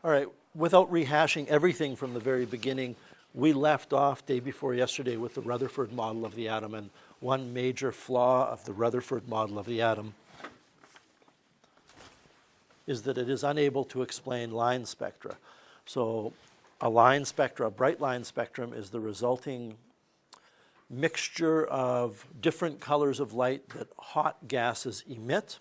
All right, without rehashing everything from the very beginning, we left off day before yesterday with the Rutherford model of the atom, and one major flaw of the Rutherford model of the atom is that it is unable to explain line spectra. So a line spectra, a bright line spectrum, is the resulting mixture of different colors of light that hot gases emit.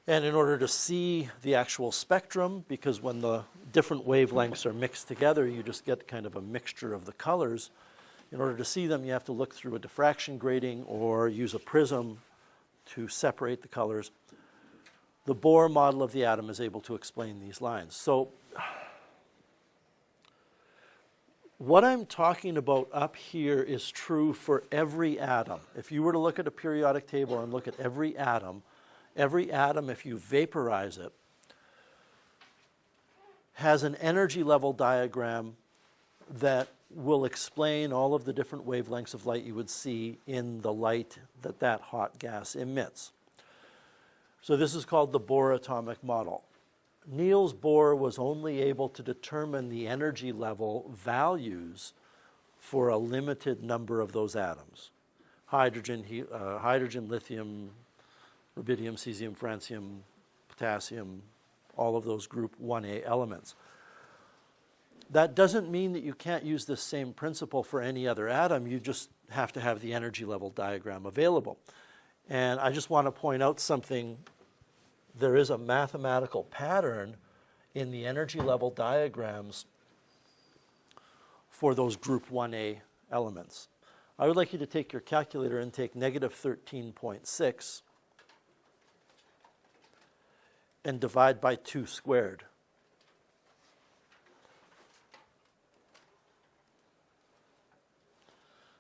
And in order to see the actual spectrum, because when the different wavelengths are mixed together, you just get kind of a mixture of the colors. In order to see them, you have to look through a diffraction grating or use a prism to separate the colors. The Bohr model of the atom is able to explain these lines. So what I'm talking about up here is true for every atom. If you were to look at a periodic table and look at every atom, if you vaporize it, has an energy level diagram that will explain all of the different wavelengths of light you would see in the light that that hot gas emits. So this is called the Bohr atomic model. Niels Bohr was only able to determine the energy level values for a limited number of those atoms. Hydrogen, lithium, rubidium, cesium, francium, potassium, all of those group 1A elements. That doesn't mean that you can't use this same principle for any other atom. You just have to have the energy level diagram available. And I just want to point out something. There is a mathematical pattern in the energy level diagrams for those group 1A elements. I would like you to take your calculator and take negative 13.6 and divide by 2 squared.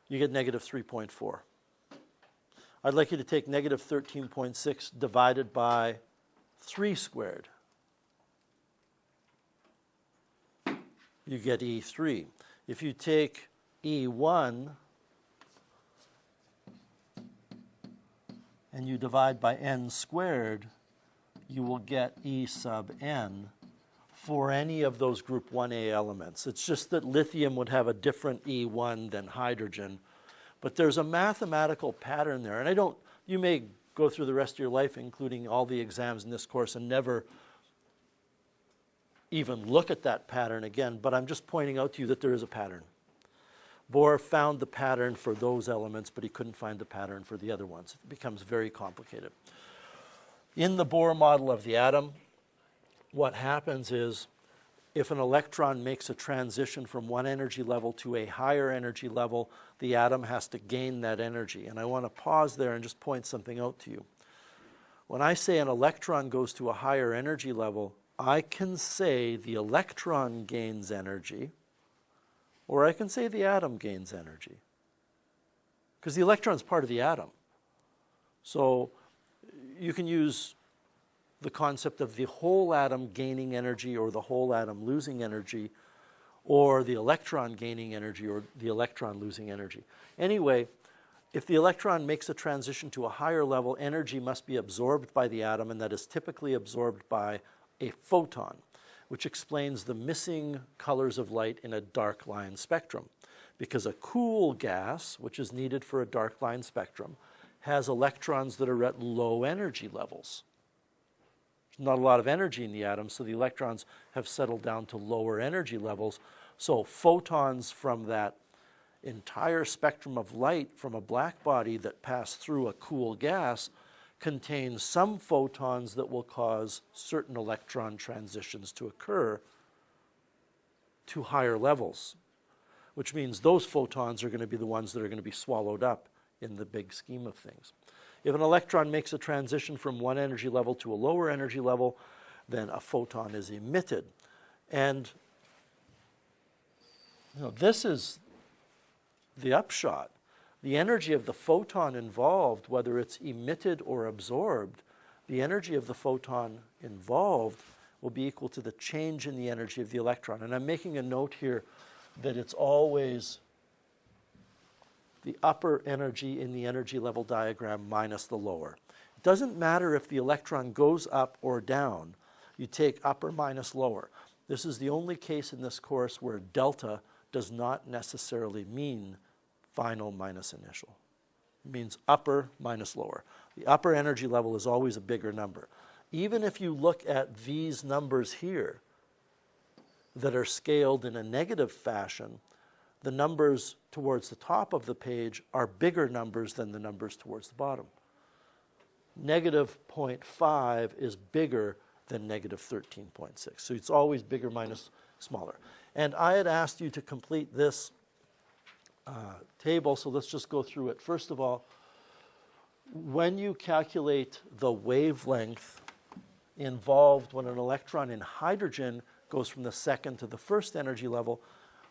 You get negative 3.4. I'd like you to take negative 13.6 divided by 3 squared. You get E3. If you take E1 and you divide by n squared, you will get E sub n for any of those group 1A elements. It's just that lithium would have a different E1 than hydrogen. But there's a mathematical pattern there. And you may go through the rest of your life, including all the exams in this course, and never even look at that pattern again. But I'm just pointing out to you that there is a pattern. Bohr found the pattern for those elements, but he couldn't find the pattern for the other ones. It becomes very complicated. In the Bohr model of the atom, what happens is if an electron makes a transition from one energy level to a higher energy level, the atom has to gain that energy. And I want to pause there and just point something out to you. When I say an electron goes to a higher energy level, I can say the electron gains energy, or I can say the atom gains energy. Because the electron is part of the atom. So you can use the concept of the whole atom gaining energy or the whole atom losing energy, or the electron gaining energy or the electron losing energy. Anyway, if the electron makes a transition to a higher level, energy must be absorbed by the atom, and that is typically absorbed by a photon, which explains the missing colors of light in a dark line spectrum. Because a cool gas, which is needed for a dark line spectrum, has electrons that are at low energy levels. There's not a lot of energy in the atom, so the electrons have settled down to lower energy levels. So photons from that entire spectrum of light from a black body that pass through a cool gas contains some photons that will cause certain electron transitions to occur to higher levels, which means those photons are going to be the ones that are going to be swallowed up in the big scheme of things. If an electron makes a transition from one energy level to a lower energy level, then a photon is emitted. And this is the upshot. The energy of the photon involved, whether it's emitted or absorbed, the energy of the photon involved will be equal to the change in the energy of the electron. And I'm making a note here that it's always the upper energy in the energy level diagram minus the lower. It doesn't matter if the electron goes up or down. you take upper minus lower. This is the only case in this course where delta does not necessarily mean final minus initial. It means upper minus lower. The upper energy level is always a bigger number. Even if you look at these numbers here that are scaled in a negative fashion, the numbers towards the top of the page are bigger numbers than the numbers towards the bottom. Negative 0.5 is bigger than negative 13.6. So it's always bigger minus smaller. And I had asked you to complete this table, so let's just go through it. First of all, when you calculate the wavelength involved when an electron in hydrogen goes from the second to the first energy level,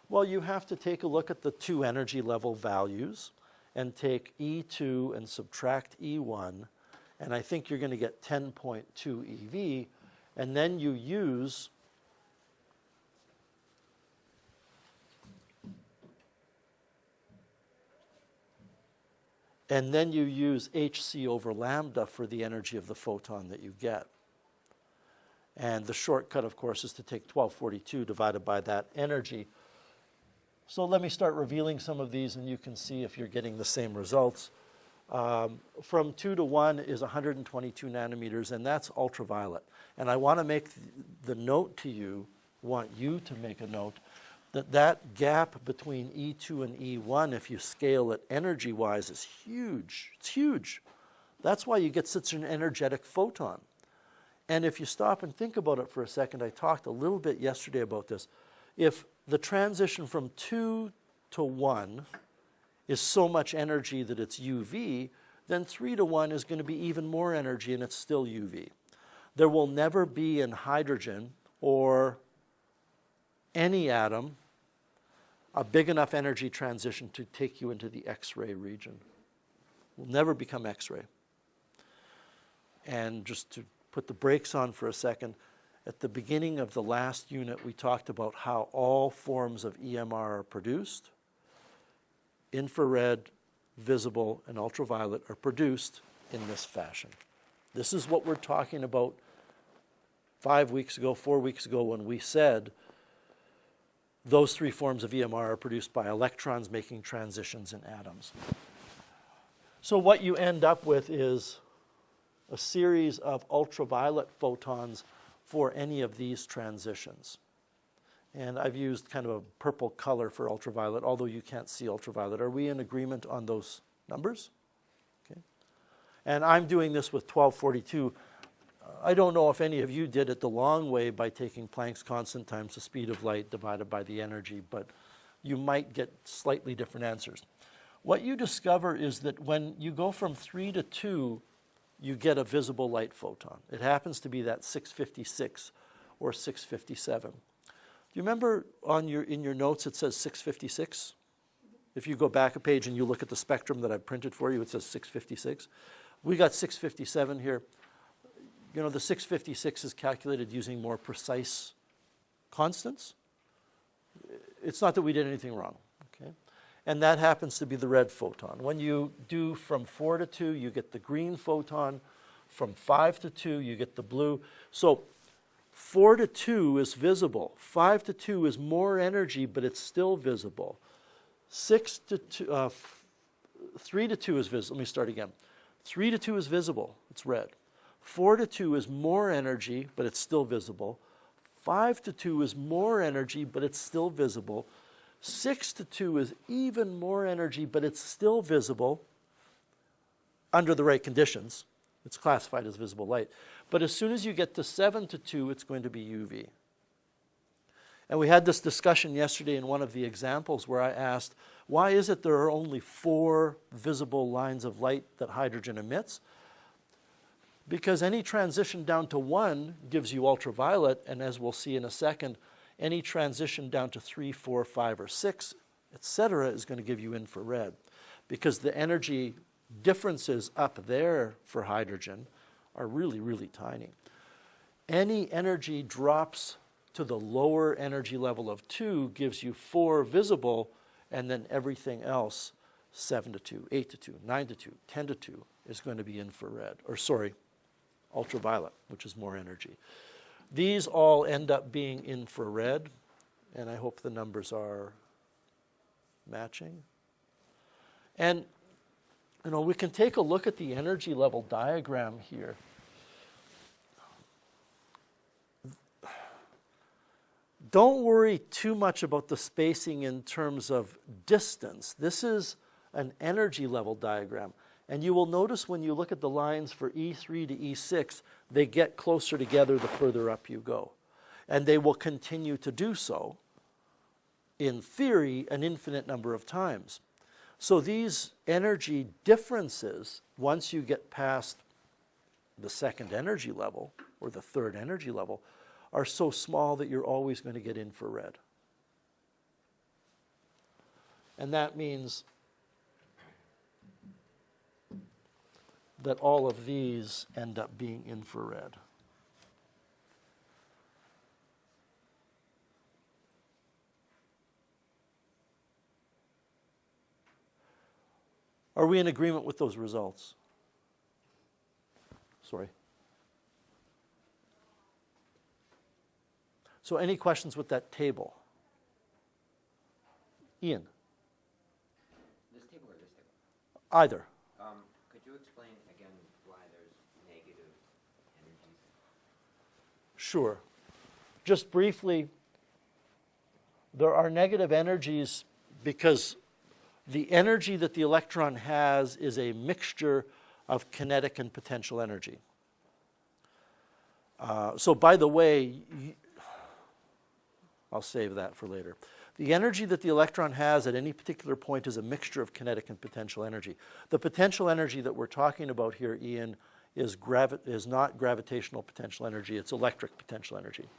well, you have to take a look at the two energy level values and take E2 and subtract E1, and I think you're going to get 10.2 eV, and then you use hc over lambda for the energy of the photon that you get. And the shortcut, of course, is to take 1242 divided by that energy. So let me start revealing some of these, and you can see if you're getting the same results. From 2 to 1 is 122 nanometers, and that's ultraviolet. And I want to make the note to you, want you to make a note, that that gap between E2 and E1, if you scale it energy-wise, is huge. It's huge. That's why you get such an energetic photon. And if you stop and think about it for a second, I talked a little bit yesterday about this. If the transition from 2 to 1 is so much energy that it's UV, then 3 to 1 is going to be even more energy and it's still UV. There will never be in hydrogen or any atom a big enough energy transition to take you into the X-ray region. It will never become X-ray. And just to put the brakes on for a second, at the beginning of the last unit, we talked about how all forms of EMR are produced. Infrared, visible, and ultraviolet are produced in this fashion. This is what we're talking about 5 weeks ago, 4 weeks ago, when we said those three forms of EMR are produced by electrons making transitions in atoms. So what you end up with is a series of ultraviolet photons for any of these transitions. And I've used kind of a purple color for ultraviolet, although you can't see ultraviolet. Are we in agreement on those numbers? Okay. And I'm doing this with 1242. I don't know if any of you did it the long way by taking Planck's constant times the speed of light divided by the energy, but you might get slightly different answers. What you discover is that when you go from 3 to 2, you get a visible light photon. It happens to be that 656 or 657. Do you remember in your notes it says 656? If you go back a page and you look at the spectrum that I printed for you, it says 656. We got 657 here. You know, the 656 is calculated using more precise constants. It's not that we did anything wrong, okay? And that happens to be the red photon. When you do from 4 to 2, you get the green photon. From 5 to 2, you get the blue. So 4 to 2 is visible. 5 to 2 is more energy, but it's still visible. 3 to 2 is visible. Let me start again. 3 to 2 is visible. It's red. 4 to 2 is more energy, but it's still visible. 5 to 2 is more energy, but it's still visible. 6 to 2 is even more energy, but it's still visible under the right conditions. It's classified as visible light. But as soon as you get to 7 to 2, it's going to be UV. And we had this discussion yesterday in one of the examples where I asked, why is it there are only 4 visible lines of light that hydrogen emits? Because any transition down to 1 gives you ultraviolet, and as we'll see in a second, any transition down to 3, 4, 5, or 6, etc., is going to give you infrared. Because the energy differences up there for hydrogen are really, really tiny. Any energy drops to the lower energy level of 2 gives you 4 visible, and then everything else, 7 to 2, 8 to 2, 9 to 2, 10 to 2, is going to be infrared, or sorry, ultraviolet, which is more energy. These all end up being infrared, and I hope the numbers are matching. And we can take a look at the energy level diagram here. Don't worry too much about the spacing in terms of distance. This is an energy level diagram. And you will notice when you look at the lines for E3 to E6, they get closer together the further up you go. And they will continue to do so, in theory, an infinite number of times. So these energy differences, once you get past the second energy level, or the third energy level, are so small that you're always going to get infrared. And that means that all of these end up being infrared. Are we in agreement with those results? Sorry. So any questions with that table? Ian? This table or this table? Either. Could you explain again why there's negative energies? Sure. Just briefly, there are negative energies because the energy that the electron has is a mixture of kinetic and potential energy. So by the way, I'll save that for later. The energy that the electron has at any particular point is a mixture of kinetic and potential energy. The potential energy that we're talking about here, Ian, is not gravitational potential energy, it's electric potential energy.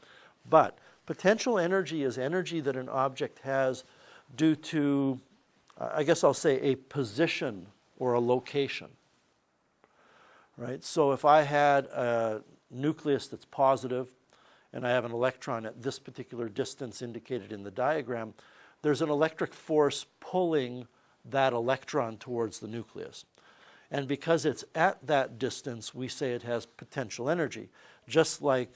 But potential energy is energy that an object has due to, I guess I'll say, a position or a location. Right? So if I had a nucleus that's positive, and I have an electron at this particular distance indicated in the diagram, there's an electric force pulling that electron towards the nucleus. And because it's at that distance, we say it has potential energy. Just like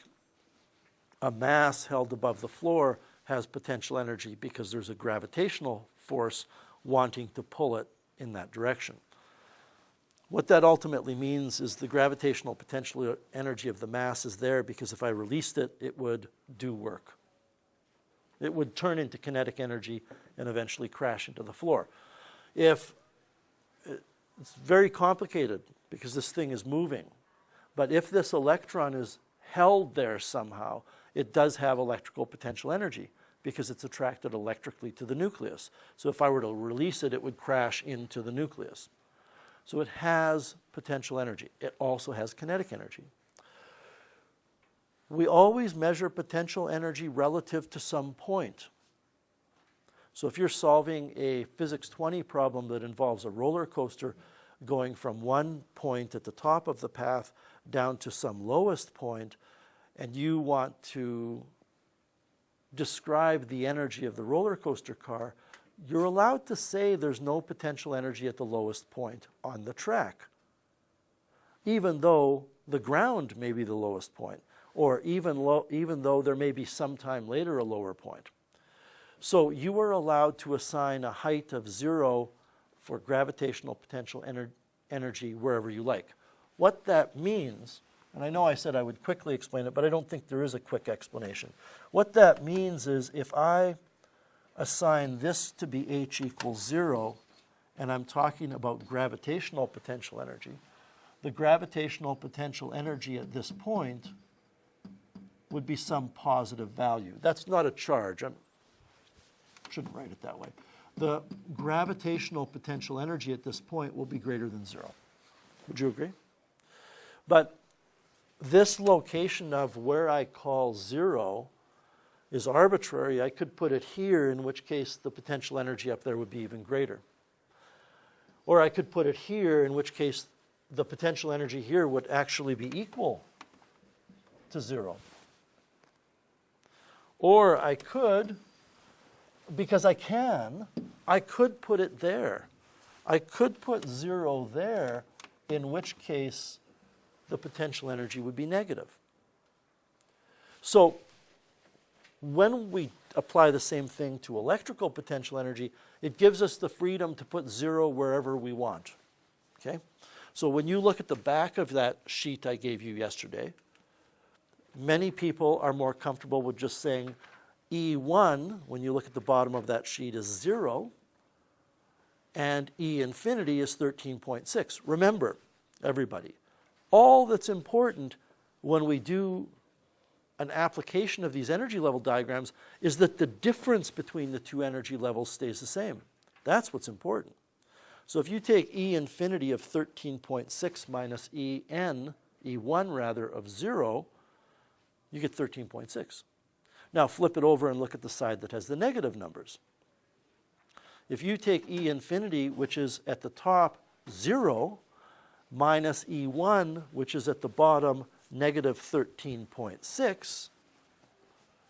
a mass held above the floor has potential energy because there's a gravitational force wanting to pull it in that direction. What that ultimately means is the gravitational potential energy of the mass is there because if I released it, it would do work. It would turn into kinetic energy and eventually crash into the floor. It's very complicated because this thing is moving. But if this electron is held there somehow, it does have electrical potential energy because it's attracted electrically to the nucleus. So if I were to release it, it would crash into the nucleus. So it has potential energy. It also has kinetic energy. We always measure potential energy relative to some point. So if you're solving a physics 20 problem that involves a roller coaster going from one point at the top of the path down to some lowest point, and you want to describe the energy of the roller coaster car, you're allowed to say there's no potential energy at the lowest point on the track, even though the ground may be the lowest point, or even though there may be sometime later a lower point. So you are allowed to assign a height of 0 for gravitational potential energy wherever you like. What that means, and I know I said I would quickly explain it, but I don't think there is a quick explanation. What that means is if I assign this to be h equals 0, and I'm talking about gravitational potential energy, the gravitational potential energy at this point would be some positive value. That's not a charge. I shouldn't write it that way. The gravitational potential energy at this point will be greater than 0. Would you agree? But this location of where I call 0 is arbitrary. I could put it here, in which case the potential energy up there would be even greater. Or I could put it here, in which case the potential energy here would actually be equal to 0. Or I could, because I could put it there. I could put 0 there, in which case the potential energy would be negative. So when we apply the same thing to electrical potential energy, it gives us the freedom to put 0 wherever we want. Okay? So when you look at the back of that sheet I gave you yesterday, many people are more comfortable with just saying E1, when you look at the bottom of that sheet, is 0, and E infinity is 13.6. Remember, everybody, all that's important when we do an application of these energy level diagrams is that the difference between the two energy levels stays the same. That's what's important. So if you take E infinity of 13.6 minus E1 rather, of 0, you get 13.6. Now flip it over and look at the side that has the negative numbers. If you take E infinity, which is at the top 0, minus E1, which is at the bottom negative 13.6,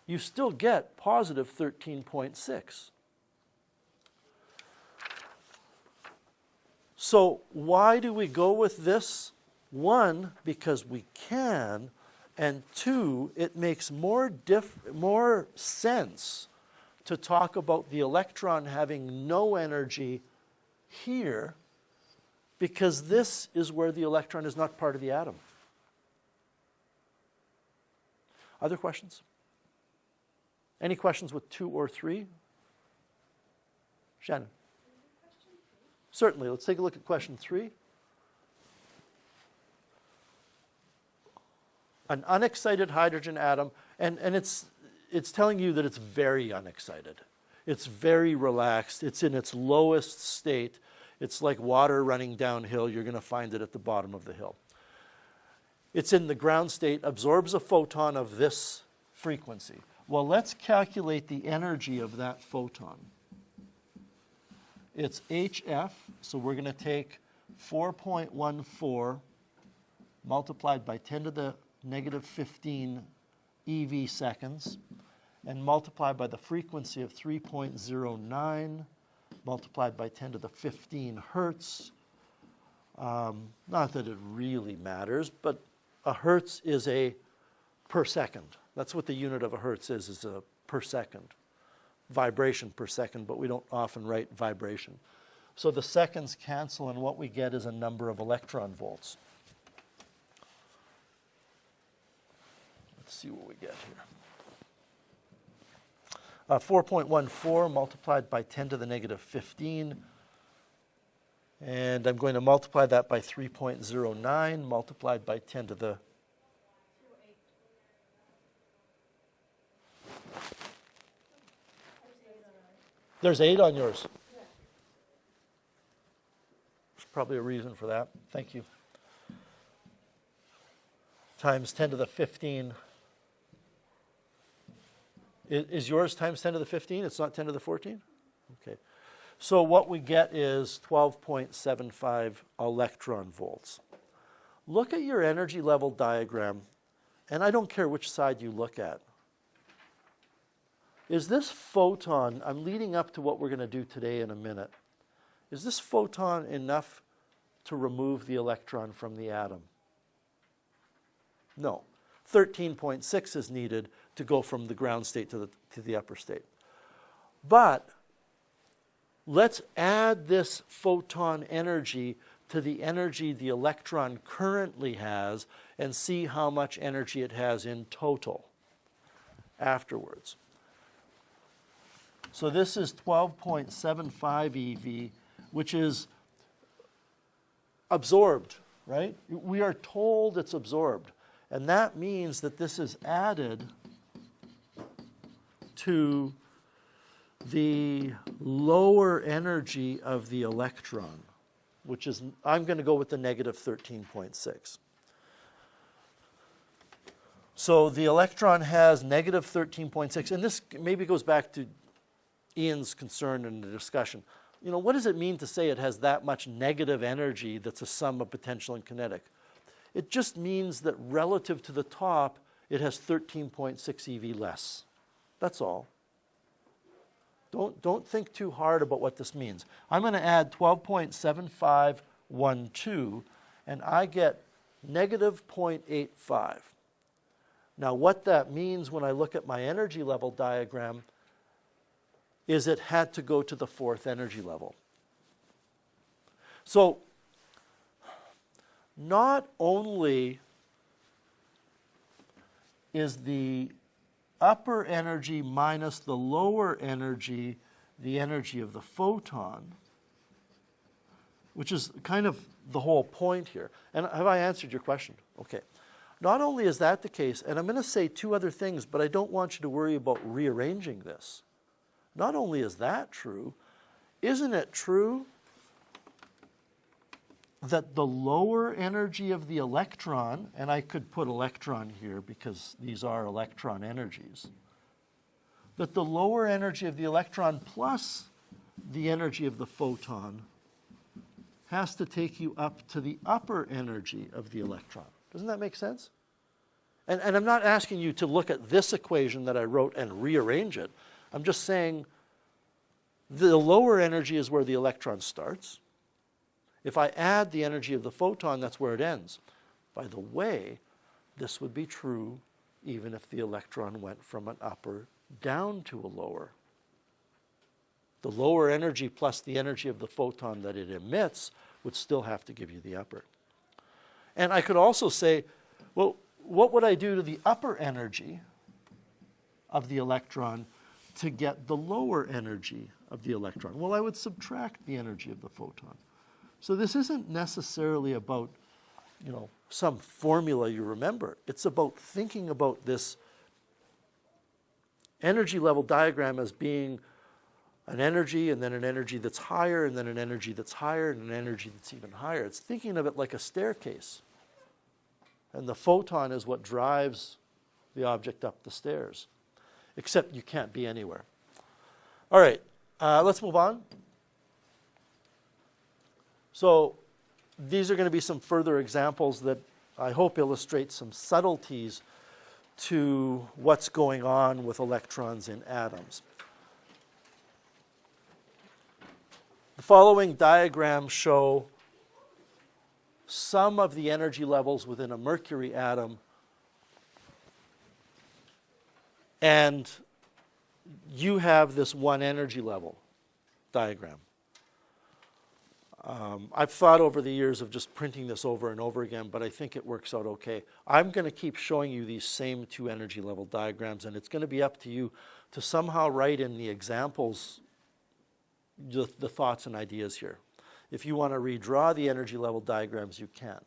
you still get positive 13.6. So why do we go with this? 1, because we can, and 2, it makes more sense to talk about the electron having no energy here, because this is where the electron is not part of the atom. Other questions? Any questions with 2 or 3? Shannon? Certainly. Let's take a look at question 3. An unexcited hydrogen atom, and it's telling you that it's very unexcited. It's very relaxed. It's in its lowest state. It's like water running downhill. You're going to find it at the bottom of the hill. It's in the ground state, absorbs a photon of this frequency. Well, let's calculate the energy of that photon. It's HF, so we're going to take 4.14 multiplied by 10 to the negative 15 eV seconds, and multiplied by the frequency of 3.09, multiplied by 10 to the 15 hertz. Not that it really matters, but a hertz is a per second. That's what the unit of a hertz is a per second. Vibration per second, but we don't often write vibration. So the seconds cancel, and what we get is a number of electron volts. Let's see what we get here. 4.14 multiplied by 10 to the negative 15. And I'm going to multiply that by 3.09 multiplied by 10 to the... There's 8 on yours. There's probably a reason for that. Thank you. Times 10 to the 15. Is yours times 10 to the 15? It's not 10 to the 14? Okay. So what we get is 12.75 electron volts. Look at your energy level diagram, and I don't care which side you look at. Is this photon, I'm leading up to what we're going to do today in a minute, is this photon enough to remove the electron from the atom? No. 13.6 is needed to go from the ground state to the upper state. But let's add this photon energy to the energy the electron currently has and see how much energy it has in total afterwards. So this is 12.75 EV, which is absorbed, right? We are told it's absorbed. And that means that this is added to the lower energy of the electron, which is, I'm going to go with the negative 13.6. So the electron has negative 13.6, and this maybe goes back to Ian's concern in the discussion. You know, what does it mean to say it has that much negative energy that's a sum of potential and kinetic? It just means that relative to the top, it has 13.6 EV less. That's all. Don't think too hard about what this means. I'm going to add 12.7512, and I get negative 0.85. Now, what that means when I look at my energy level diagram is it had to go to the fourth energy level. So, not only is the upper energy minus the lower energy the energy of the photon, which is kind of the whole point here. And have I answered your question? Okay. Not only is that the case, and I'm going to say two other things, but I don't want you to worry about rearranging this. Not only is that true, isn't it true that the lower energy of the electron, and I could put electron here because these are electron energies, that the lower energy of the electron plus the energy of the photon has to take you up to the upper energy of the electron. Doesn't that make sense? And I'm not asking you to look at this equation that I wrote and rearrange it. I'm just saying the lower energy is where the electron starts. If I add the energy of the photon, that's where it ends. By the way, this would be true even if the electron went from an upper down to a lower. The lower energy plus the energy of the photon that it emits would still have to give you the upper. And I could also say, well, what would I do to the upper energy of the electron to get the lower energy of the electron? Well, I would subtract the energy of the photon. So this isn't necessarily about, some formula you remember. It's about thinking about this energy level diagram as being an energy and then an energy that's higher and then an energy that's higher and an energy that's even higher. It's thinking of it like a staircase. And the photon is what drives the object up the stairs. Except you can't be anywhere. All right, let's move on. So these are going to be some further examples that I hope illustrate some subtleties to what's going on with electrons in atoms. The following diagrams show some of the energy levels within a mercury atom, and you have this one energy level diagram. I've thought over the years of just printing this over and over again, but I think it works out okay. I'm going to keep showing you these same two energy level diagrams, and it's going to be up to you to somehow write in the examples the thoughts and ideas here. If you want to redraw the energy level diagrams, you can.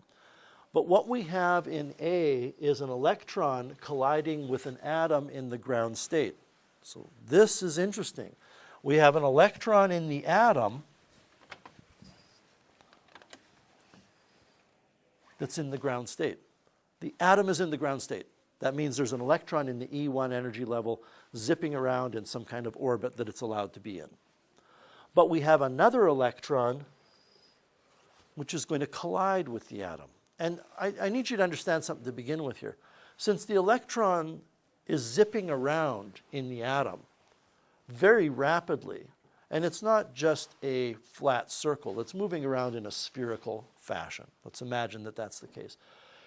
But what we have in A is an electron colliding with an atom in the ground state. So this is interesting. We have an electron in the atom that's in the ground state. The atom is in the ground state. That means there's an electron in the E1 energy level zipping around in some kind of orbit that it's allowed to be in. But we have another electron which is going to collide with the atom. And I need you to understand something to begin with here. Since the electron is zipping around in the atom very rapidly, and it's not just a flat circle, it's moving around in a spherical fashion. Let's imagine that that's the case.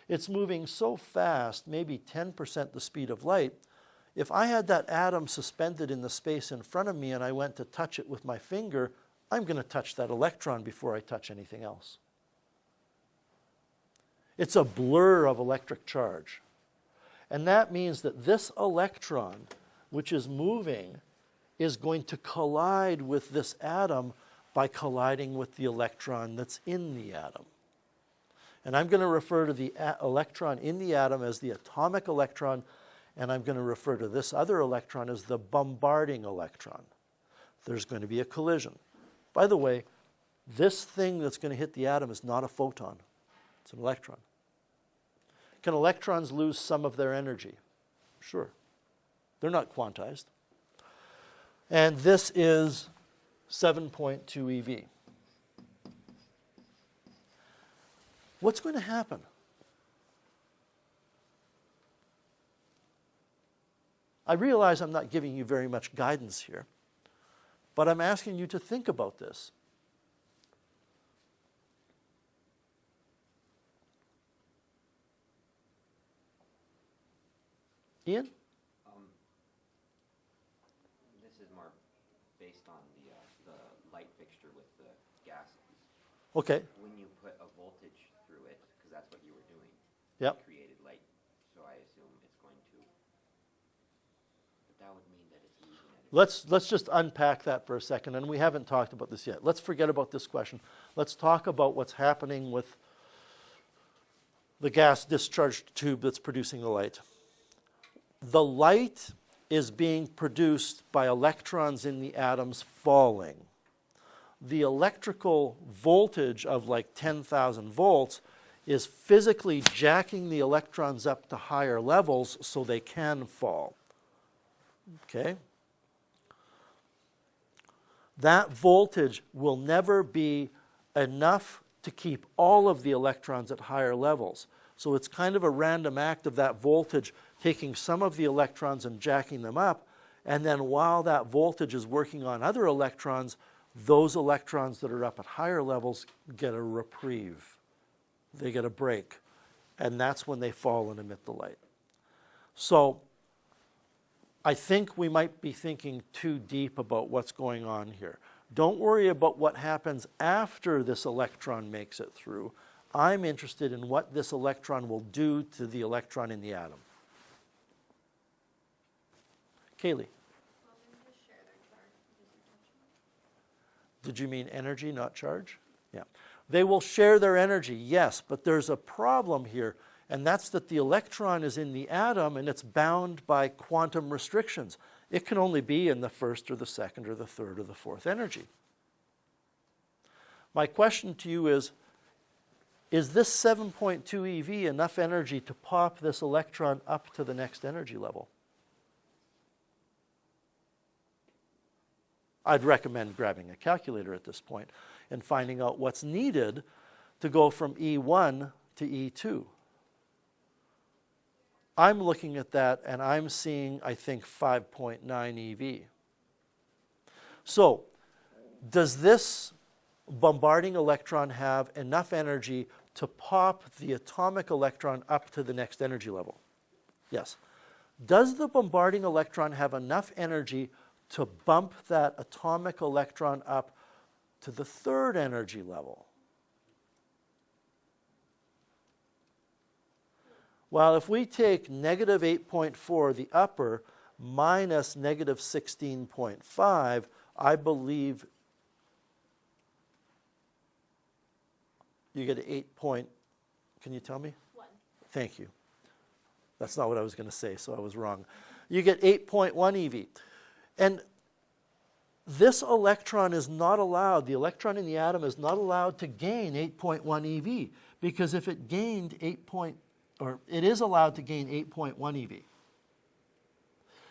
It's moving so fast, maybe 10% the speed of light. If I had that atom suspended in the space in front of me and I went to touch it with my finger, I'm going to touch that electron before I touch anything else. It's a blur of electric charge. And that means that this electron, which is moving, is going to collide with this atom by colliding with the electron that's in the atom. And I'm going to refer to the electron in the atom as the atomic electron, and I'm going to refer to this other electron as the bombarding electron. There's going to be a collision. By the way, this thing that's going to hit the atom is not a photon. It's an electron. Can electrons lose some of their energy? Sure. They're not quantized. And this is 7.2 eV. What's going to happen? I realize I'm not giving you very much guidance here, but I'm asking you to think about this. Ian? This is more based on the light fixture with the gases. Okay. When you put a voltage through it, because that's what you were doing, Yep. it created light. So I assume it's going to, but that would mean that it's losing energy. Let's just unpack that for a second, and we haven't talked about this yet. Let's forget about this question. Let's talk about what's happening with the gas discharge tube that's producing the light. The light is being produced by electrons in the atoms falling. The electrical voltage of like 10,000 volts is physically jacking the electrons up to higher levels so they can fall. Okay? That voltage will never be enough to keep all of the electrons at higher levels. So it's kind of a random act of that voltage taking some of the electrons and jacking them up, and then while that voltage is working on other electrons, those electrons that are up at higher levels get a reprieve. They get a break, and that's when they fall and emit the light. So I think we might be thinking too deep about what's going on here. Don't worry about what happens after this electron makes it through. I'm interested in what this electron will do to the electron in the atom. Kaylee. Did you mean energy, not charge? Yeah. They will share their energy, yes, but there's a problem here, and that's that the electron is in the atom and it's bound by quantum restrictions. It can only be in the first or the second or the third or the fourth energy. My question to you is this 7.2 eV enough energy to pop this electron up to the next energy level? I'd recommend grabbing a calculator at this point and finding out what's needed to go from E1 to E2. I'm looking at that and I'm seeing, I think, 5.9 eV. So, does this bombarding electron have enough energy to pop the atomic electron up to the next energy level? Yes. Does the bombarding electron have enough energy to bump that atomic electron up to the third energy level? Well, if we take negative 8.4, the upper, minus negative 16.5, I believe you get 8 point, can you tell me? 1. Thank you. That's not what I was going to say, so I was wrong. You get 8.1 eV. And this electron is not allowed, the electron in the atom is not allowed to gain 8.1 eV, because if it gained it is allowed to gain 8.1 eV.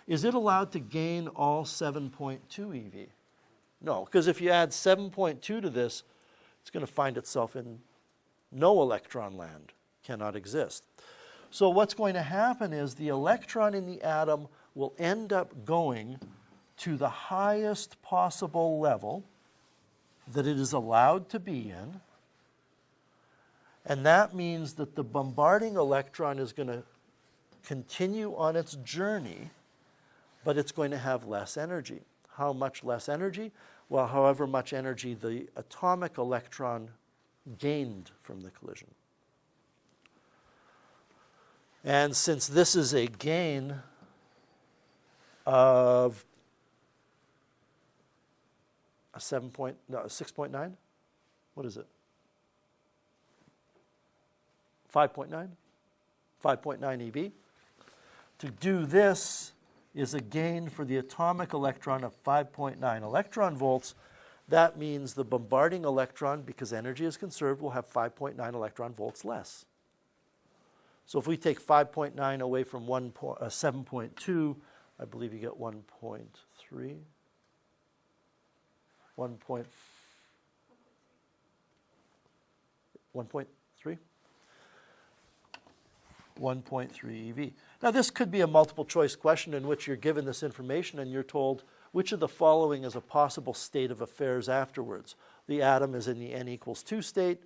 Is it allowed to gain all 7.2 eV? No, because if you add 7.2 to this, it's going to find itself in no electron land, cannot exist. So what's going to happen is the electron in the atom will end up going to the highest possible level that it is allowed to be in, and that means that the bombarding electron is going to continue on its journey, but it's going to have less energy. How much less energy? Well, however much energy the atomic electron gained from the collision. And since this is a gain of 6.9? What is it? 5.9? 5.9 eV. To do this is a gain for the atomic electron of 5.9 electron volts. That means the bombarding electron, because energy is conserved, will have 5.9 electron volts less. So if we take 5.9 away from 7.2, I believe you get 1.3. 1.3? 1.3 eV. Now this could be a multiple choice question in which you're given this information and you're told which of the following is a possible state of affairs afterwards. The atom is in the n equals 2 state,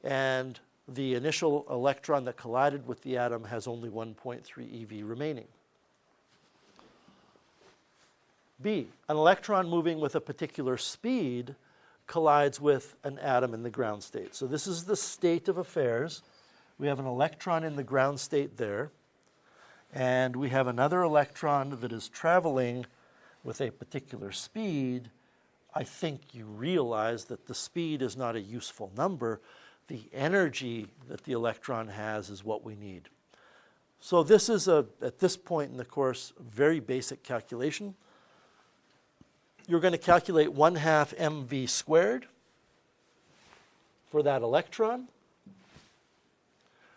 and the initial electron that collided with the atom has only 1.3 eV remaining. B, an electron moving with a particular speed collides with an atom in the ground state. So this is the state of affairs. We have an electron in the ground state there, and we have another electron that is traveling with a particular speed. I think you realize that the speed is not a useful number. The energy that the electron has is what we need. So this is, at this point in the course, very basic calculation. You're going to calculate 1/2 mv squared for that electron.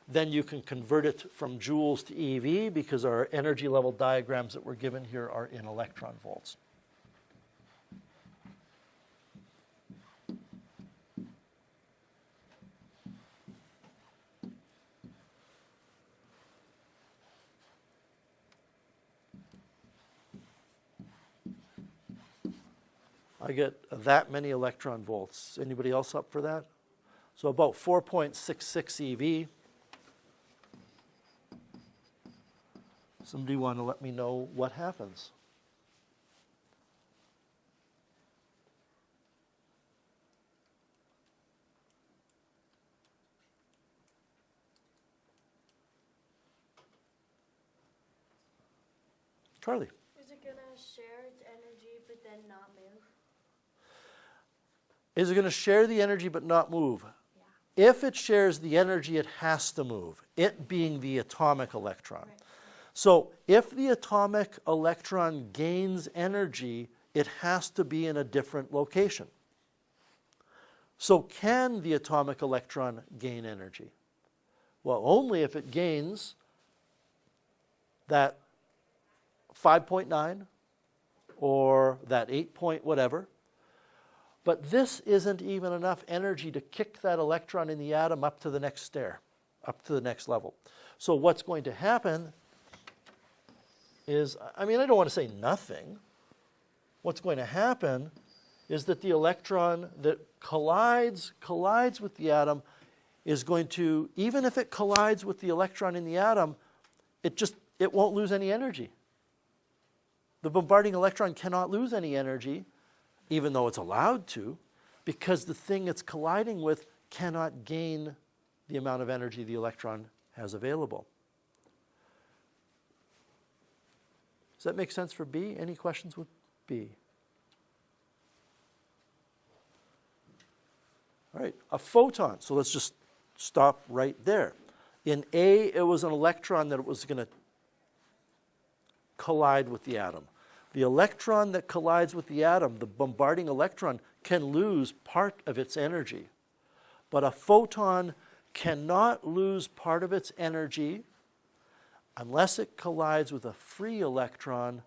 Then you can convert it from joules to EV because our energy level diagrams that were given here are in electron volts. I get that many electron volts. Anybody else up for that? So about 4.66 eV. Somebody want to let me know what happens? Charlie. Is it going to share its energy but then not move? Is it going to share the energy but not move? Yeah. If it shares the energy, it has to move, it being the atomic electron. Right. So if the atomic electron gains energy, it has to be in a different location. So can the atomic electron gain energy? Well, only if it gains that 5.9 or that 8 point whatever. But this isn't even enough energy to kick that electron in the atom up to the next stair, up to the next level. So what's going to happen is, I don't want to say nothing. What's going to happen is that the electron that collides with the atom is going to, even if it collides with the electron in the atom, it won't lose any energy. The bombarding electron cannot lose any energy, even though it's allowed to, because the thing it's colliding with cannot gain the amount of energy the electron has available. Does that make sense for B? Any questions with B? All right, a photon. So let's just stop right there. In A, it was an electron that was going to collide with the atom. The electron that collides with the atom, the bombarding electron, can lose part of its energy. But a photon cannot lose part of its energy unless it collides with a free electron.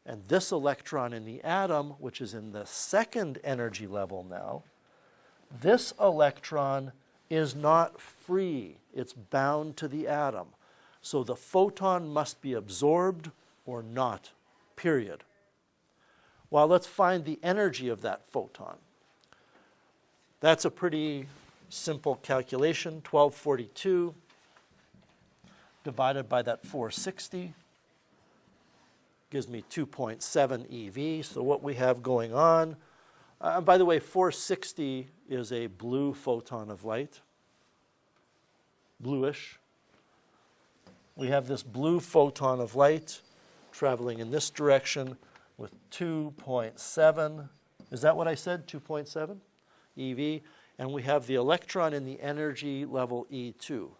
And this electron in the atom, which is in the second energy level now, this electron is not free. It's bound to the atom. So the photon must be absorbed or not. Period. Well, let's find the energy of that photon. That's a pretty simple calculation. 1242 divided by that 460 gives me 2.7 eV. So what we have going on, by the way, 460 is a blue photon of light, bluish. We have this blue photon of light traveling in this direction with 2.7, is that what I said, 2.7 eV? And we have the electron in the energy level E2.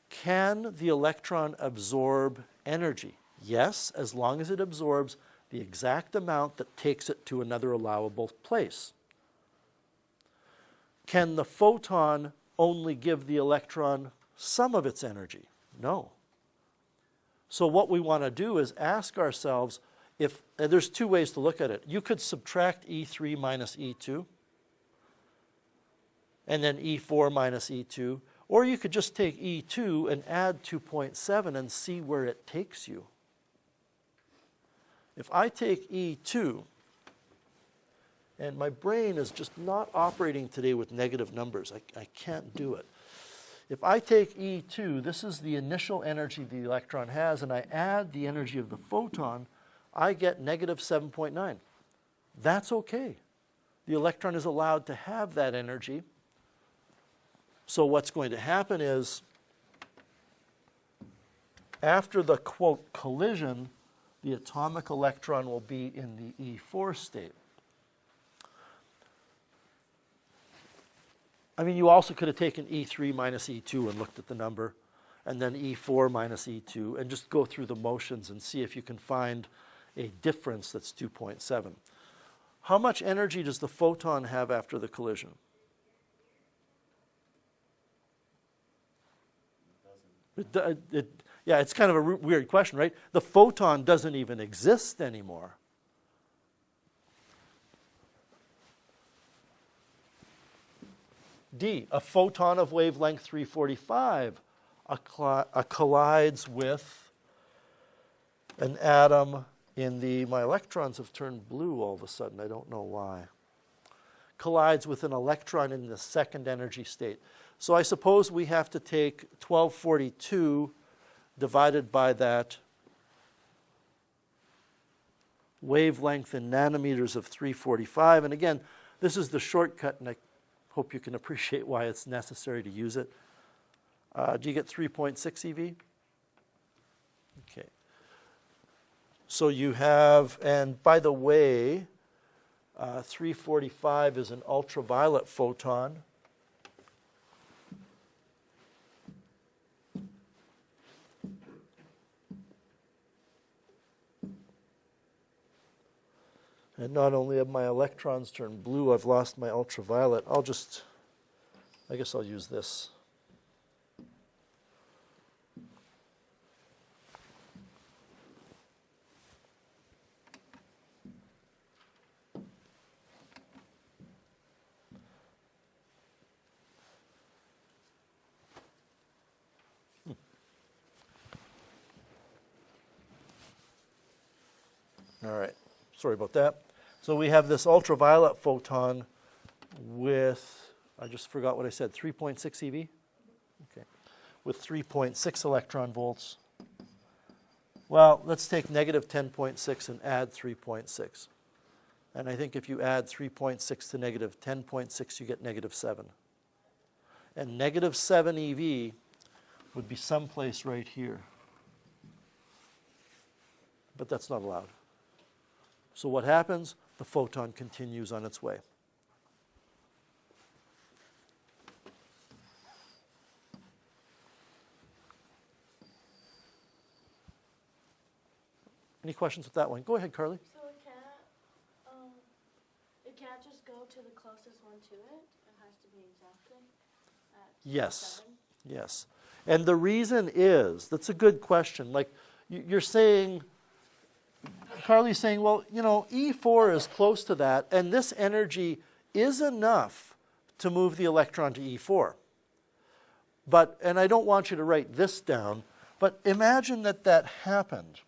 Can the electron absorb energy? Yes, as long as it absorbs the exact amount that takes it to another allowable place. Can the photon only give the electron some of its energy? No. So what we want to do is ask ourselves, if there's two ways to look at it. You could subtract E3 minus E2, and then E4 minus E2, or you could just take E2 and add 2.7 and see where it takes you. If I take E2, and my brain is just not operating today with negative numbers, I can't do it. If I take E2, this is the initial energy the electron has, and I add the energy of the photon, I get negative 7.9. That's okay. The electron is allowed to have that energy. So what's going to happen is, after the, quote, collision, the atomic electron will be in the E4 state. I mean, you also could have taken E3 minus E2 and looked at the number, and then E4 minus E2, and just go through the motions and see if you can find a difference that's 2.7. How much energy does the photon have after the collision? Yeah, it's kind of a weird question, right? The photon doesn't even exist anymore. D, a photon of wavelength 345 collides with an atom in the, my electrons have turned blue all of a sudden, I don't know why. Collides with an electron in the second energy state. So I suppose we have to take 1242 divided by that wavelength in nanometers of 345. And again, this is the shortcut, and I hope you can appreciate why it's necessary to use it. Do you get 3.6 eV? Okay. So you have, and by the way, 345 is an ultraviolet photon. And not only have my electrons turned blue, I've lost my ultraviolet. I guess I'll use this. All right, sorry about that. So we have this ultraviolet photon with, I just forgot what I said, 3.6 eV? Okay, with 3.6 electron volts. Well, let's take negative 10.6 and add 3.6. And I think if you add 3.6 to negative 10.6, you get negative 7. And negative 7 eV would be someplace right here. But that's not allowed. So what happens? The photon continues on its way. Any questions with that one? Go ahead, Carly. So it can't just go to the closest one to it? It has to be exactly at Yes. 7? Yes. And the reason is, that's a good question. Like, you're saying, Carly's saying, well, you know, E4 is close to that, and this energy is enough to move the electron to E4. But, and I don't want you to write this down, but imagine that that happened.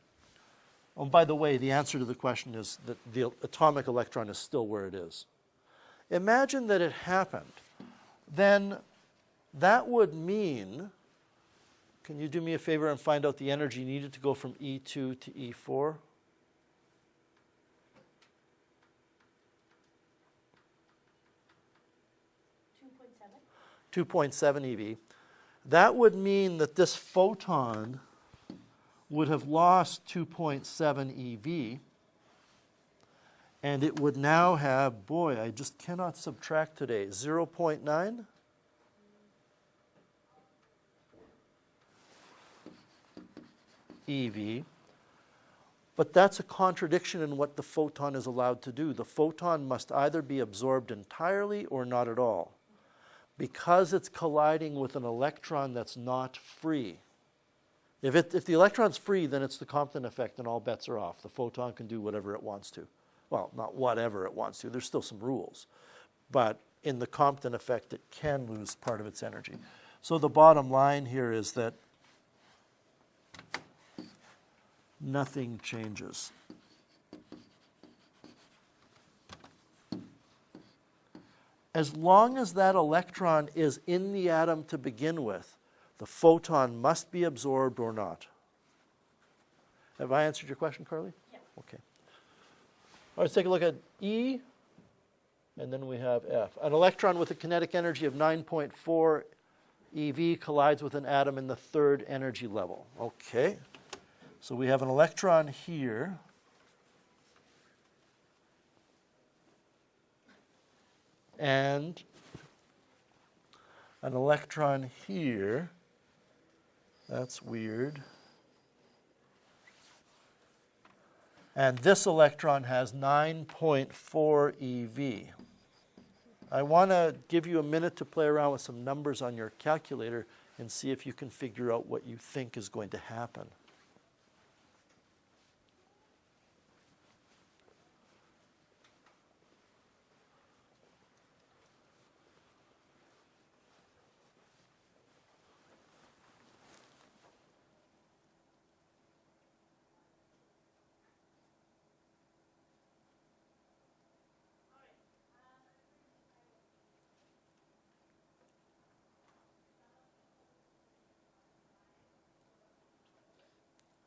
Oh, by the way, the answer to the question is that the atomic electron is still where it is. Imagine that it happened. Then that would mean, can you do me a favor and find out the energy needed to go from E2 to E4? 2.7 eV. That would mean that this photon would have lost 2.7 eV, and it would now have, boy, I just cannot subtract today, 0.9? eV. But that's a contradiction in what the photon is allowed to do. The photon must either be absorbed entirely or not at all, because it's colliding with an electron that's not free. If the electron's free, then it's the Compton effect and all bets are off. The photon can do whatever it wants to. Well, not whatever it wants to. There's still some rules. But in the Compton effect, it can lose part of its energy. So the bottom line here is that nothing changes. As long as that electron is in the atom to begin with, the photon must be absorbed or not. Have I answered your question, Carly? Yeah. Okay. let's take a look at E, and then we have F. An electron with a kinetic energy of 9.4 eV collides with an atom in the third energy level. Okay, so we have an electron here. And an electron here. That's weird. And this electron has 9.4 eV. I want to give you a minute to play around with some numbers on your calculator and see if you can figure out what you think is going to happen.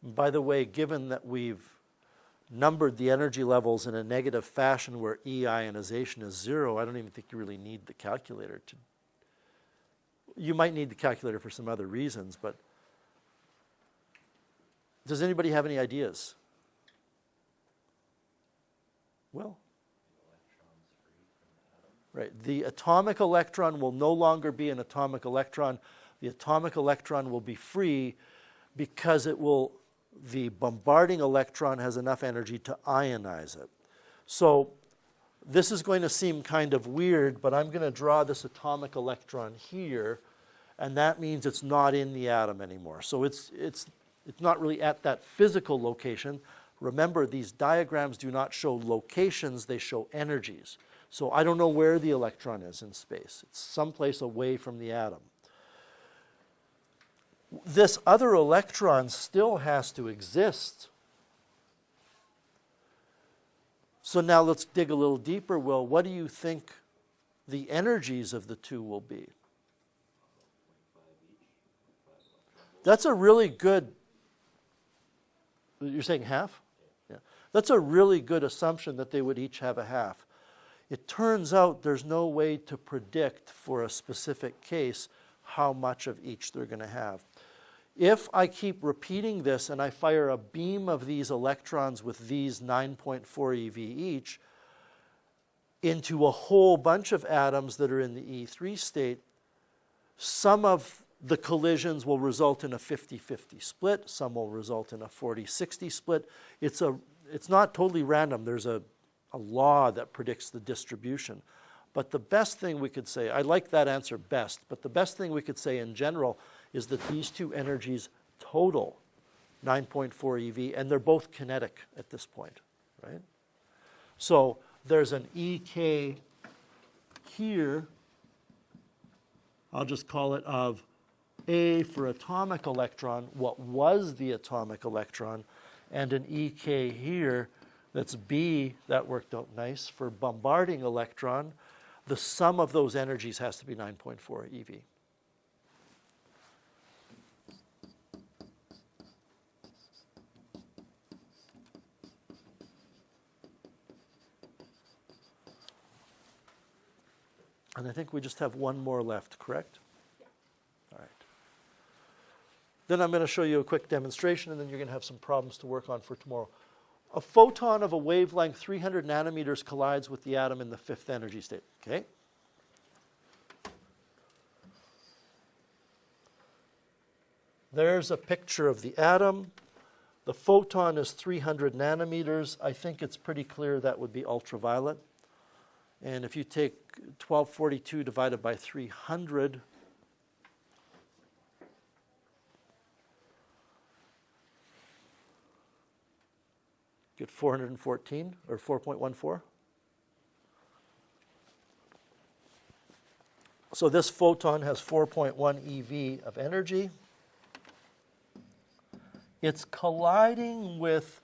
By the way, given that we've numbered the energy levels in a negative fashion where E ionization is 0, I don't even think you really need the calculator to. You might need the calculator for some other reasons, but does anybody have any ideas? Well, right. The atomic electron will no longer be an atomic electron. The atomic electron will be free because the bombarding electron has enough energy to ionize it. So this is going to seem kind of weird, but I'm going to draw this atomic electron here, and that means it's not in the atom anymore. So it's not really at that physical location. Remember, these diagrams do not show locations, they show energies. So I don't know where the electron is in space. It's someplace away from the atom. This other electron still has to exist. So now let's dig a little deeper, Will. What do you think the energies of the two will be? That's a really good, you're saying half? Yeah. That's a really good assumption that they would each have a half. It turns out there's no way to predict for a specific case how much of each they're going to have. If I keep repeating this and I fire a beam of these electrons with these 9.4 eV each into a whole bunch of atoms that are in the E3 state, some of the collisions will result in a 50-50 split, some will result in a 40-60 split. It's not totally random. There's a law that predicts the distribution. But the best thing we could say, I like that answer best, but the best thing we could say in general is that these two energies total 9.4 eV, and they're both kinetic at this point, right? So there's an EK here, I'll just call it of A for atomic electron, what was the atomic electron, and an EK here that's B, that worked out nice, for bombarding electron. The sum of those energies has to be 9.4 eV. And I think we just have one more left, correct? Yeah. All right. Then I'm going to show you a quick demonstration, and then you're going to have some problems to work on for tomorrow. A photon of a wavelength 300 nanometers collides with the atom in the fifth energy state. Okay? There's a picture of the atom. The photon is 300 nanometers. I think it's pretty clear that would be ultraviolet. And if you take 1242 divided by 300, get 414 or 4.14. So this photon has 4.1 eV of energy. It's colliding with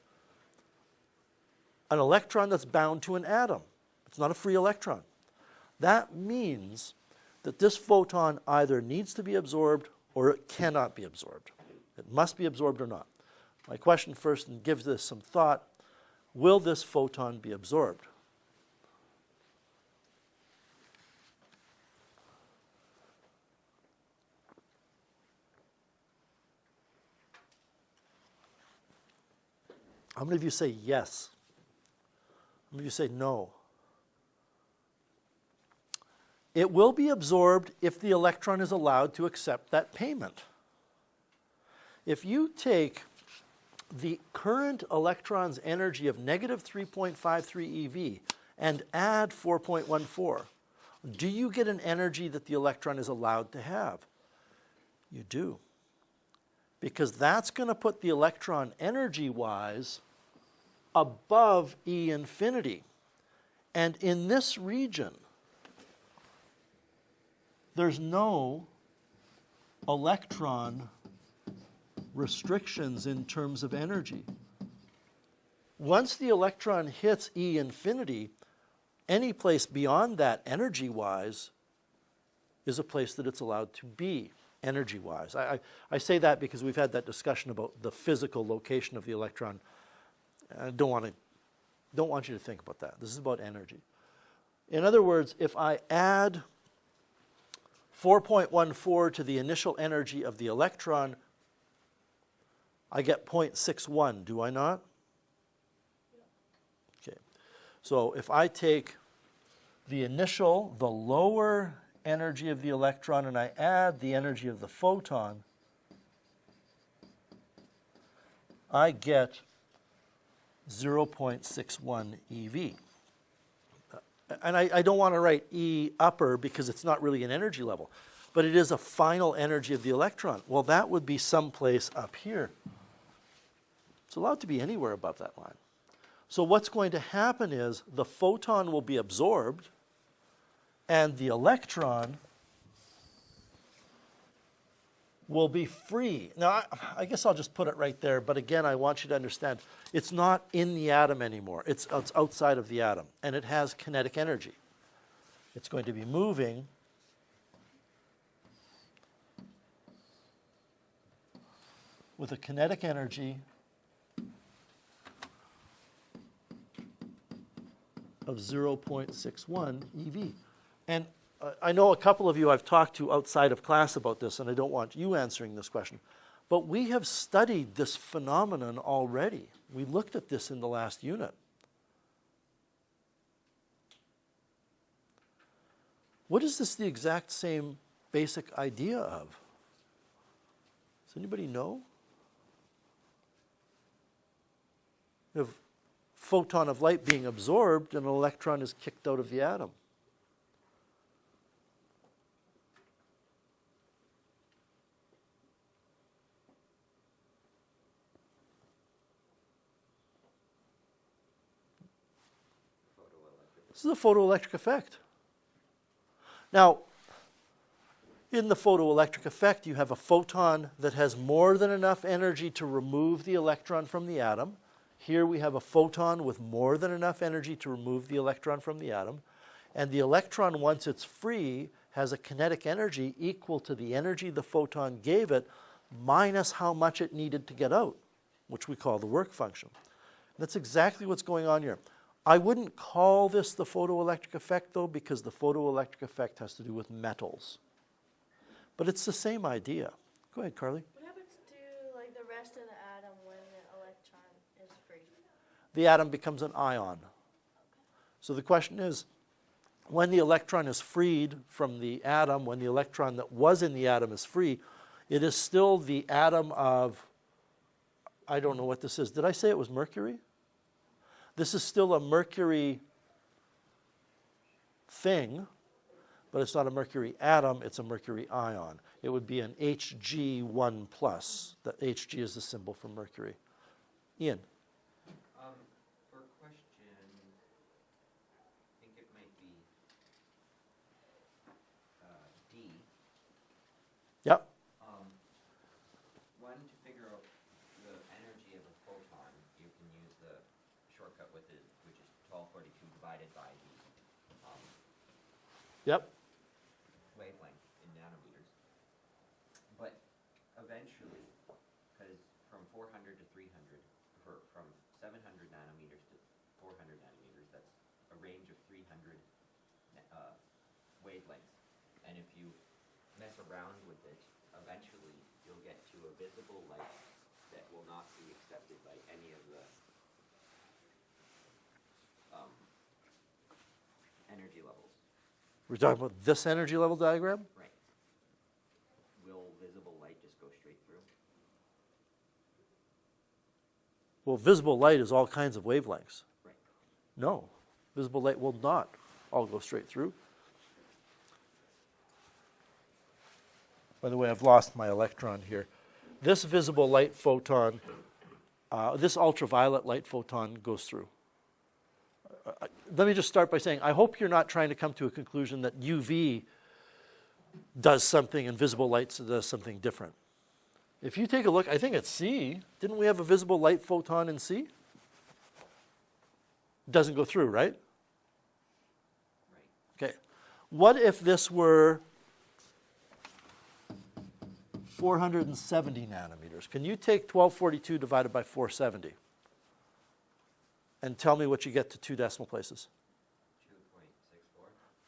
an electron that's bound to an atom. It's not a free electron. That means that this photon either needs to be absorbed or it cannot be absorbed. It must be absorbed or not. My question first, and give this some thought, will this photon be absorbed? How many of you say yes? How many of you say no? It will be absorbed if the electron is allowed to accept that payment. If you take the current electron's energy of negative 3.53 eV and add 4.14, do you get an energy that the electron is allowed to have? You do. Because that's going to put the electron energy-wise above E infinity. And in this region, there's no electron restrictions in terms of energy. Once the electron hits E infinity, any place beyond that energy-wise is a place that it's allowed to be energy-wise. I say that because we've had that discussion about the physical location of the electron. I don't want you to think about that. This is about energy. In other words, if I add 4.14 to the initial energy of the electron, I get 0.61, do I not? Okay. So if I take the initial, the lower energy of the electron, and I add the energy of the photon, I get 0.61 eV. And I don't want to write E upper because it's not really an energy level, but it is a final energy of the electron. Well, that would be someplace up here. It's allowed to be anywhere above that line. So what's going to happen is the photon will be absorbed and the electron will be free. Now, I guess I'll just put it right there, but again, I want you to understand, it's not in the atom anymore. It's outside of the atom, and it has kinetic energy. It's going to be moving with a kinetic energy of 0.61 eV. And I know a couple of you I've talked to outside of class about this, and I don't want you answering this question. But we have studied this phenomenon already. We looked at this in the last unit. What is this the exact same basic idea of? Does anybody know? You have a photon of light being absorbed and an electron is kicked out of the atom. This is a photoelectric effect. Now, in the photoelectric effect, you have a photon that has more than enough energy to remove the electron from the atom. Here we have a photon with more than enough energy to remove the electron from the atom. And the electron, once it's free, has a kinetic energy equal to the energy the photon gave it minus how much it needed to get out, which we call the work function. That's exactly what's going on here. I wouldn't call this the photoelectric effect, though, because the photoelectric effect has to do with metals. But it's the same idea. Go ahead, Carly. What happens to like the rest of the atom when the electron is free? The atom becomes an ion. So the question is, when the electron is freed from the atom, when the electron that was in the atom is free, it is still the atom of, I don't know what this is. Did I say it was mercury? This is still a mercury thing, but it's not a mercury atom, it's a mercury ion. It would be an Hg1+. The Hg is the symbol for mercury. Ian? For question, I think it might be D. Yep. One, to figure out the energy of a photon, you can use the shortcut with it, which is 1242 divided by the Yep. wavelength in nanometers. But eventually, because from 400 to 300, from 700 nanometers to range of 300 wavelengths. And if you mess around with it, eventually you'll get to a visible light that will not be accepted by any of the energy levels. We're talking about this energy level diagram? Right. Will visible light just go straight through? Well, visible light is all kinds of wavelengths. Right. No, visible light will not all go straight through. By the way, I've lost my electron here. This visible light photon, this ultraviolet light photon goes through. Let me just start by saying, I hope you're not trying to come to a conclusion that UV does something and visible light does something different. If you take a look, I think at C, didn't we have a visible light photon in C? Doesn't go through, right? Right. Okay. What if this were 470 nanometers? Can you take 1242 divided by 470? And tell me what you get to 2 decimal places.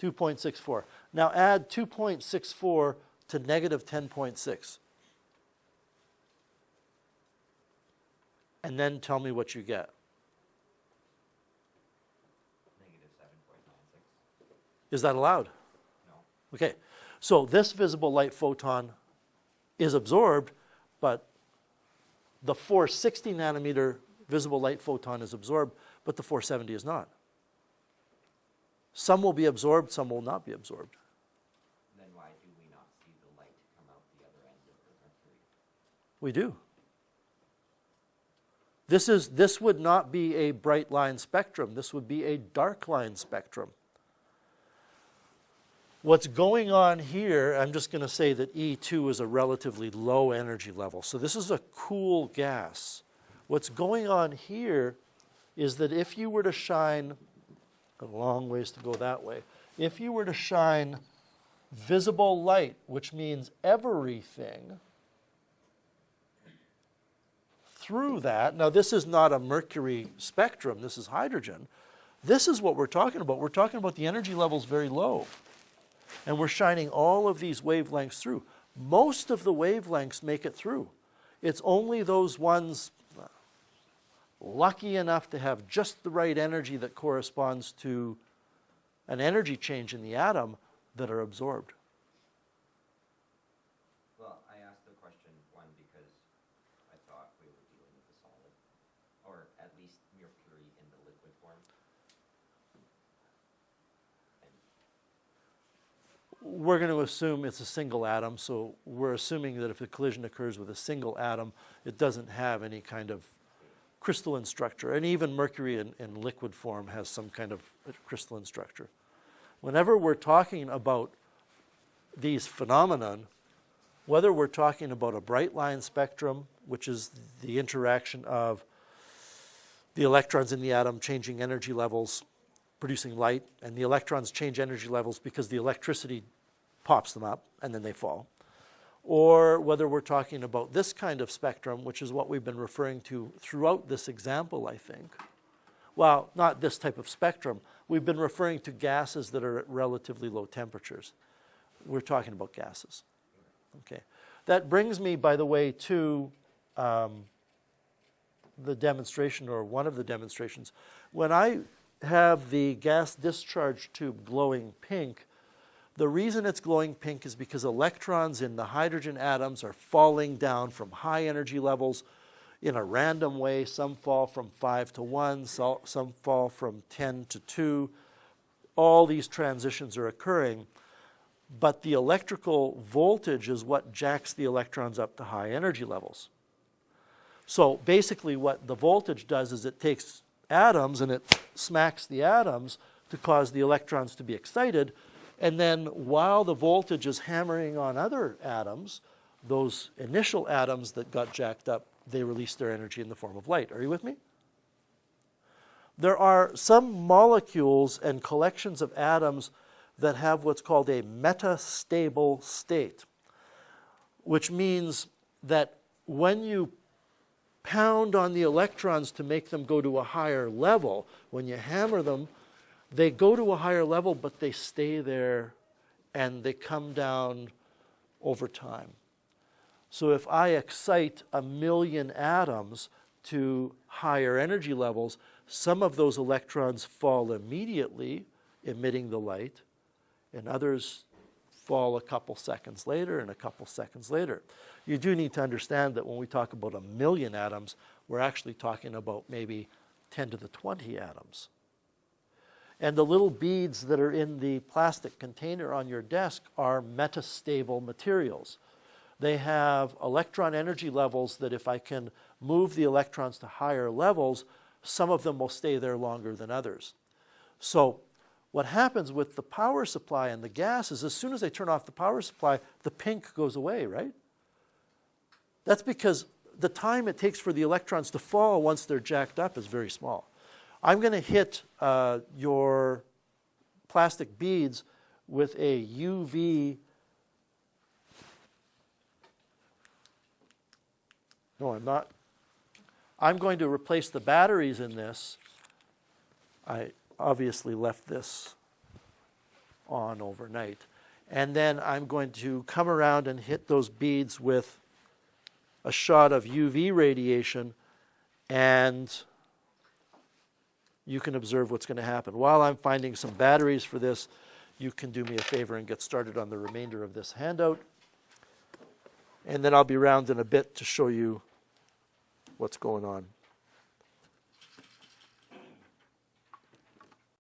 2.64. 2.64. Now add 2.64 to negative 10.6. And then tell me what you get. Negative 7.96. Is that allowed? No. Okay. So this visible light photon is absorbed, but the 460 nanometer visible light photon is absorbed, but the 470 is not. Some will be absorbed, some will not be absorbed. Then why do we not see the light come out the other end of the mercury? We do. This would not be a bright line spectrum. This would be a dark line spectrum. What's going on here, I'm just going to say that E2 is a relatively low energy level. So this is a cool gas. What's going on here is that if you were to shine, a long ways to go that way, if you were to shine visible light, which means everything, through that, now this is not a mercury spectrum, this is hydrogen. This is what we're talking about. We're talking about the energy levels very low. And we're shining all of these wavelengths through. Most of the wavelengths make it through. It's only those ones lucky enough to have just the right energy that corresponds to an energy change in the atom that are absorbed. Well, I asked the question, one, because I thought we were dealing with a solid, or at least mercury in the liquid form. We're going to assume it's a single atom, so we're assuming that if a collision occurs with a single atom, it doesn't have any kind of crystalline structure. And even mercury in liquid form has some kind of crystalline structure. Whenever we're talking about these phenomenon, whether we're talking about a bright line spectrum, which is the interaction of the electrons in the atom changing energy levels, producing light, and the electrons change energy levels because the electricity pops them up and then they fall. Or whether we're talking about this kind of spectrum, which is what we've been referring to throughout this example, I think. Well, not this type of spectrum. We've been referring to gases that are at relatively low temperatures. We're talking about gases. Okay. That brings me, by the way, to the demonstration, or one of the demonstrations. When I have the gas discharge tube glowing pink, the reason it's glowing pink is because electrons in the hydrogen atoms are falling down from high energy levels in a random way. Some fall from 5 to 1, some fall from 10 to 2. All these transitions are occurring, but the electrical voltage is what jacks the electrons up to high energy levels. So basically what the voltage does is it takes atoms and it smacks the atoms to cause the electrons to be excited. And then while the voltage is hammering on other atoms, those initial atoms that got jacked up, they release their energy in the form of light. Are you with me? There are some molecules and collections of atoms that have what's called a metastable state, which means that when you pound on the electrons to make them go to a higher level, when you hammer them, they go to a higher level, but they stay there and they come down over time. So if I excite 1 million atoms to higher energy levels, some of those electrons fall immediately, emitting the light, and others fall a couple seconds later and a couple seconds later. You do need to understand that when we talk about 1 million atoms, we're actually talking about maybe 10 to the 20 atoms. And the little beads that are in the plastic container on your desk are metastable materials. They have electron energy levels that if I can move the electrons to higher levels, some of them will stay there longer than others. So what happens with the power supply and the gas is as soon as I turn off the power supply, the pink goes away, right? That's because the time it takes for the electrons to fall once they're jacked up is very small. I'm going to hit your plastic beads with a UV. No, I'm not. I'm going to replace the batteries in this. I obviously left this on overnight. And then I'm going to come around and hit those beads with a shot of UV radiation, and you can observe what's going to happen. While I'm finding some batteries for this, you can do me a favor and get started on the remainder of this handout. And then I'll be around in a bit to show you what's going on.